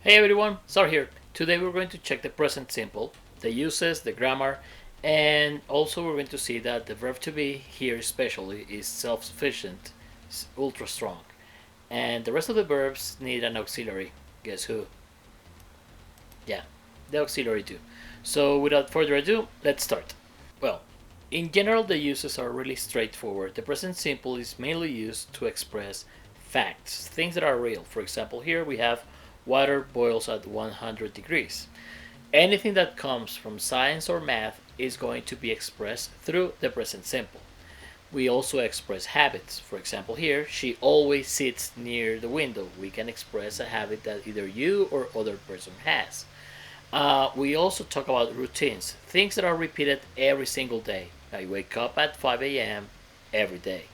Hey everyone, Sar here. Today we're going to check the present simple, the uses, the grammar, and also we're going to see that the verb to be here especially is self-sufficient, it's ultra strong. And the rest of the verbs need an auxiliary. Guess who? Yeah, the auxiliary do. So without further ado, let's start. Well, in general the uses are really straightforward. The present simple is mainly used to express facts, things that are real. For example, here we have water boils at 100 degrees. Anything that comes from science or math is going to be expressed through the present simple. We also express habits. For example, here, she always sits near the window. We can express a habit that either you or other person has. We also talk about routines, things that are repeated every single day. I wake up at 5 a.m. every day.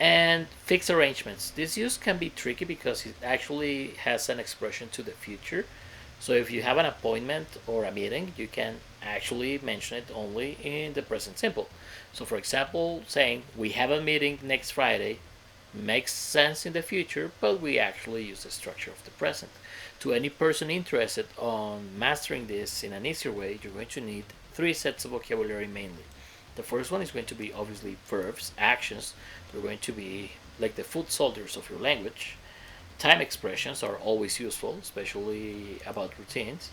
And fixed arrangements. This use can be tricky because it actually has an expression to the future. So if you have an appointment or a meeting, you can actually mention it only in the present simple. So for example, saying we have a meeting next Friday makes sense in the future, but we actually use the structure of the present. To any person interested on mastering this in an easier way, you're going to need three sets of vocabulary mainly. The first one is going to be obviously verbs, actions. They're going to be like the foot soldiers of your language. Time expressions are always useful, especially about routines.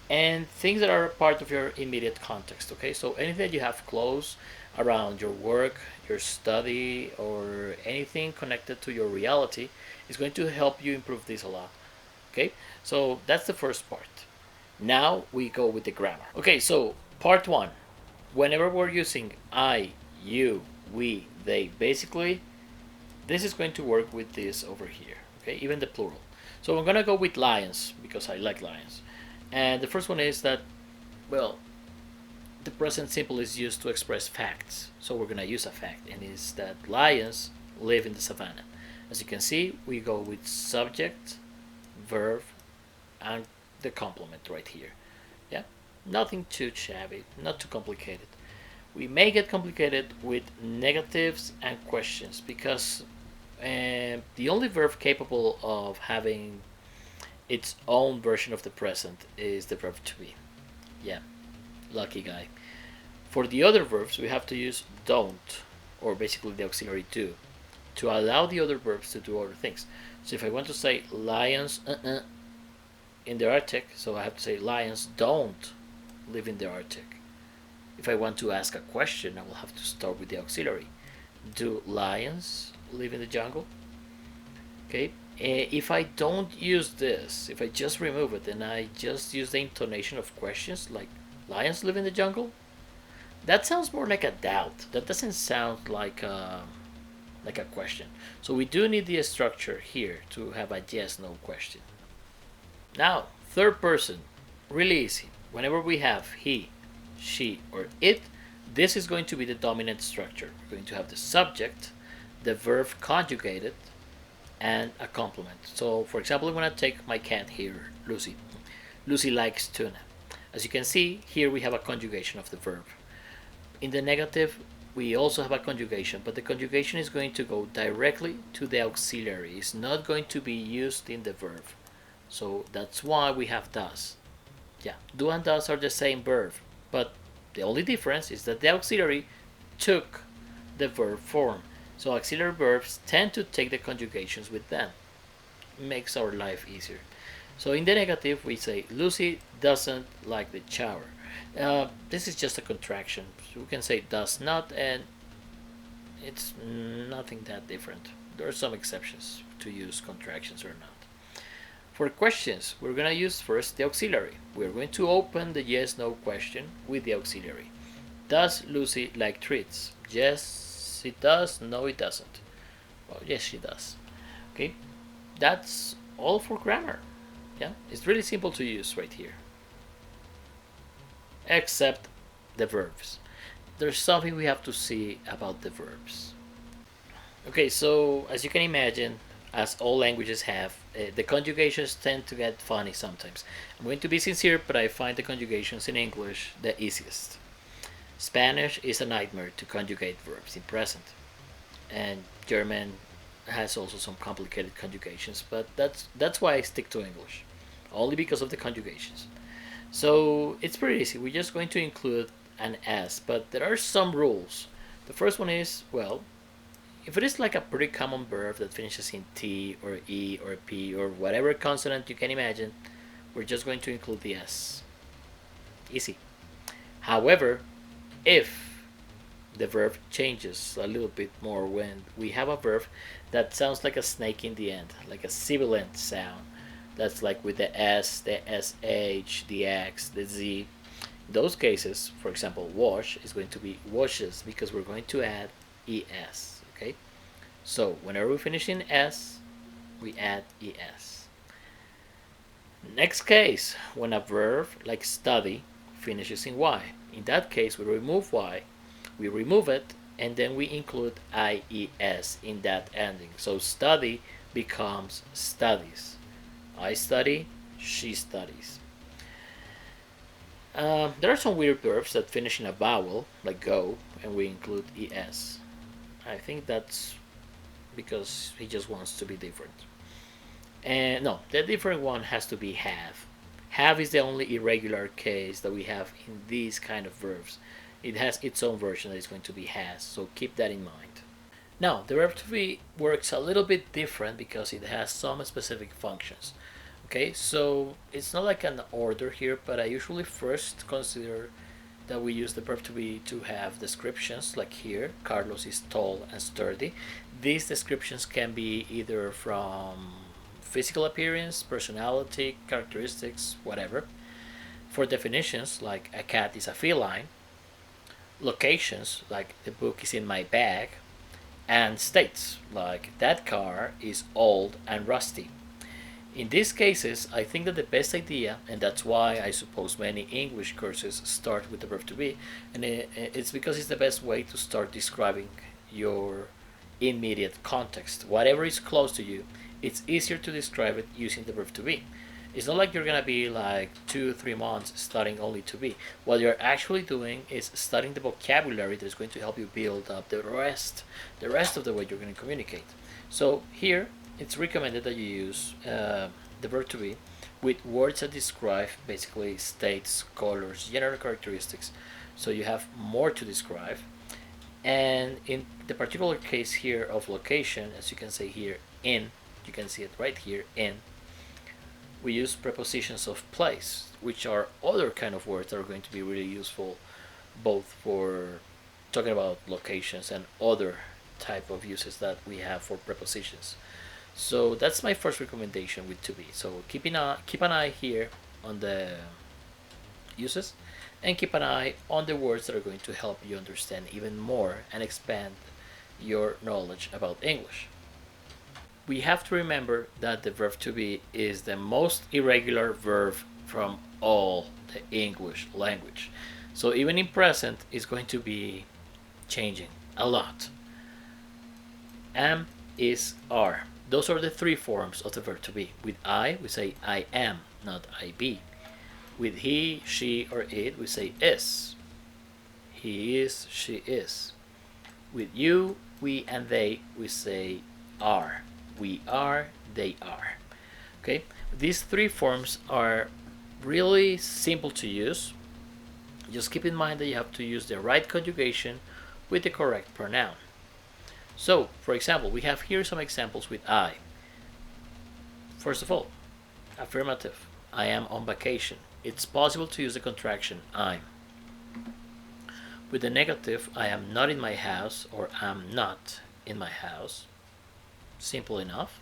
And things that are part of your immediate context. Okay, so anything that you have close around your work, your study, or anything connected to your reality is going to help you improve this a lot. Okay, so that's the first part. Now we go with the grammar. Okay, so part one, whenever we're using I, you, we, they, basically this is going to work with this over here. Okay, even the plural. So I'm gonna go with lions because I like lions. And the first one is that, well, the present simple is used to express facts. So we're gonna use a fact, and it's that lions live in the savannah. As you can see, we go with subject, verb, and the complement right here. Yeah, nothing too shabby, not too complicated. We may get complicated with negatives and questions because the only verb capable of having its own version of the present is the verb to be. Yeah, lucky guy. For the other verbs, we have to use don't, or basically the auxiliary do, to allow the other verbs to do other things. So if I want to say lions in the Arctic, so I have to say lions don't live in the Arctic. If I want to ask a question, I will have to start with the auxiliary. Do lions live in the jungle? Okay. If I don't use this, if I just remove it and I just use the intonation of questions like lions live in the jungle, that sounds more like a doubt. That doesn't sound like a question. So we do need the structure here to have a yes/no question. Now, third person, really easy. Whenever we have he, she, or it, this is going to be the dominant structure. We're going to have the subject, the verb conjugated, and a complement. So, for example, I'm going to take my cat here, Lucy. Lucy likes tuna. As you can see, here we have a conjugation of the verb. In the negative, we also have a conjugation, but the conjugation is going to go directly to the auxiliary. It's not going to be used in the verb. So that's why we have does. Yeah, do and does are the same verb, but the only difference is that the auxiliary took the verb form. So auxiliary verbs tend to take the conjugations with them. It makes our life easier. So in the negative, we say Lucy doesn't like the shower. This is just a contraction. So we can say does not, and it's nothing that different. There are some exceptions to use contractions or not. For questions, we're going to use first the auxiliary. We're going to open the yes/no question with the auxiliary. Does Lucy like treats? Yes, it does. No, it doesn't. Well, yes, she does. Okay, that's all for grammar. Yeah, it's really simple to use right here. Except the verbs. There's something we have to see about the verbs. Okay, so as you can imagine, as all languages have, the conjugations tend to get funny sometimes. I'm going to be sincere, but I find the conjugations in English the easiest. Spanish is a nightmare to conjugate verbs in present, and German has also some complicated conjugations, but that's why I stick to English. only because of the conjugations. So it's pretty easy. We're just going to include an s, but there are some rules. The first one is, well, if it is like a pretty common verb that finishes in T or E or P or whatever consonant you can imagine, we're just going to include the S. Easy. However, if the verb changes a little bit more when we have a verb that sounds like a snake in the end, like a sibilant sound, that's like with the S, the SH, the X, the Z. In those cases, for example, wash is going to be washes because we're going to add ES. Okay? So whenever we finish in S, we add ES. Next case, when a verb like study finishes in Y. In that case, we remove Y, we remove it, and then we include IES in that ending. So study becomes studies. I study, she studies. There are some weird verbs that finish in a vowel, like go, and we include ES. I think that's because he just wants to be different. And no, the different one has to be have. Have is the only irregular case that we have in these kind of verbs. It has its own version that is going to be has, so keep that in mind. Now, the verb to be works a little bit different because it has some specific functions. Okay, so it's not like an order here, but I usually first consider that we use the verb to be to have descriptions, like here, Carlos is tall and sturdy. These descriptions can be either from physical appearance, personality, characteristics, whatever. For definitions, like a cat is a feline. Locations, like the book is in my bag. And states, like that car is old and rusty. In these cases, I think that the best idea, and that's why I suppose many English courses start with the verb to be, and it's because it's the best way to start describing your immediate context. Whatever is close to you, it's easier to describe it using the verb to be. It's not like you're gonna be like 2-3 months studying only to be. What you're actually doing is studying the vocabulary that's going to help you build up the rest of the way you're going to communicate. So here it's recommended that you use the verb to be with words that describe basically states, colors, general characteristics. So you have more to describe. And in the particular case here of location, as you can see here, in, you can see it right here, in, we use prepositions of place, which are other kind of words that are going to be really useful both for talking about locations and other type of uses that we have for prepositions. So that's my first recommendation with to be. So keep an eye here on the uses, and keep an eye on the words that are going to help you understand even more and expand your knowledge about English. We have to remember that the verb to be is the most irregular verb from all the English language. So even in present, it's going to be changing a lot. Am, is, are. Those are the three forms of the verb to be. With I, we say I am, not I be. With he, she, or it, we say is. He is, she is. With you, we, and they, we say are. We are, they are. Okay, these three forms are really simple to use. Just keep in mind that you have to use the right conjugation with the correct pronoun. So, for example, we have here some examples with I. First of all, affirmative. I am on vacation. It's possible to use the contraction I'm. With the negative, I am not in my house, or I'm not in my house. Simple enough.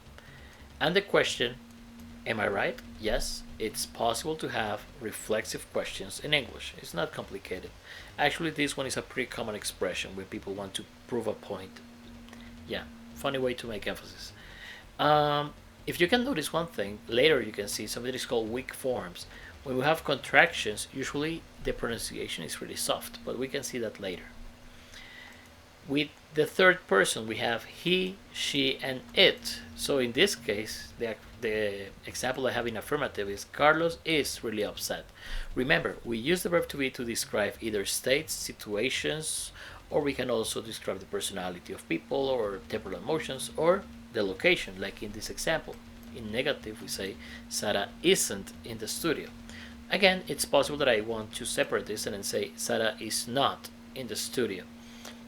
And the question, am I right? Yes, it's possible to have reflexive questions in English. It's not complicated. Actually, this one is a pretty common expression when people want to prove a point. Yeah, funny way to make emphasis. If you can notice one thing, later you can see something that is called weak forms. When we have contractions, usually the pronunciation is really soft, but we can see that later. With the third person, we have he, she, and it. So in this case, the example I have in affirmative is Carlos is really upset. Remember, we use the verb to be to describe either states, situations, or we can also describe the personality of people or temporal emotions or the location, like in this example. In negative, we say Sarah isn't in the studio. Again, it's possible that I want to separate this and then say Sarah is not in the studio.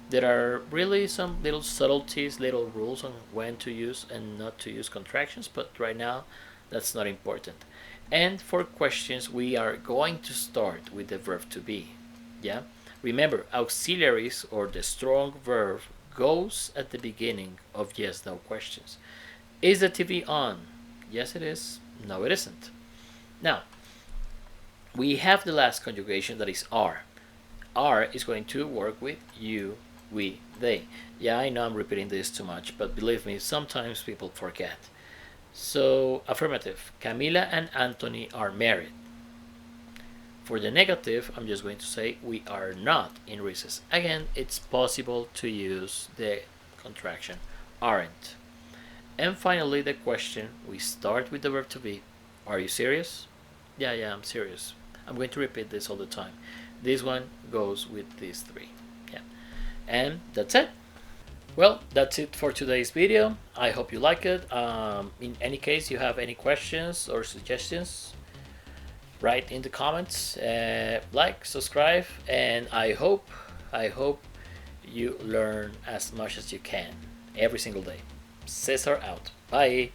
There are really some little subtleties, little rules on when to use and not to use contractions, but right now that's not important. And for questions, we are going to start with the verb to be. Yeah? Remember, auxiliaries or the strong verb goes at the beginning of yes no questions. Is the TV on? Yes, it is. No, it isn't. Now, we have the last conjugation that is are. Are is going to work with you, we, they. Yeah, I know I'm repeating this too much, but believe me, sometimes people forget. So, affirmative. Camila and Anthony are married. For the negative, I'm just going to say we are not in recess. Again, it's possible to use the contraction aren't. And finally, the question, we start with the verb to be. Are you serious? Yeah, I'm serious. I'm going to repeat this all the time. This one goes with these three. Yeah. And that's it. Well, that's it for today's video. I hope you like it. In any case, you have any questions or suggestions, write in the comments. Like, subscribe, and I hope you learn as much as you can every single day. Cesar out. Bye.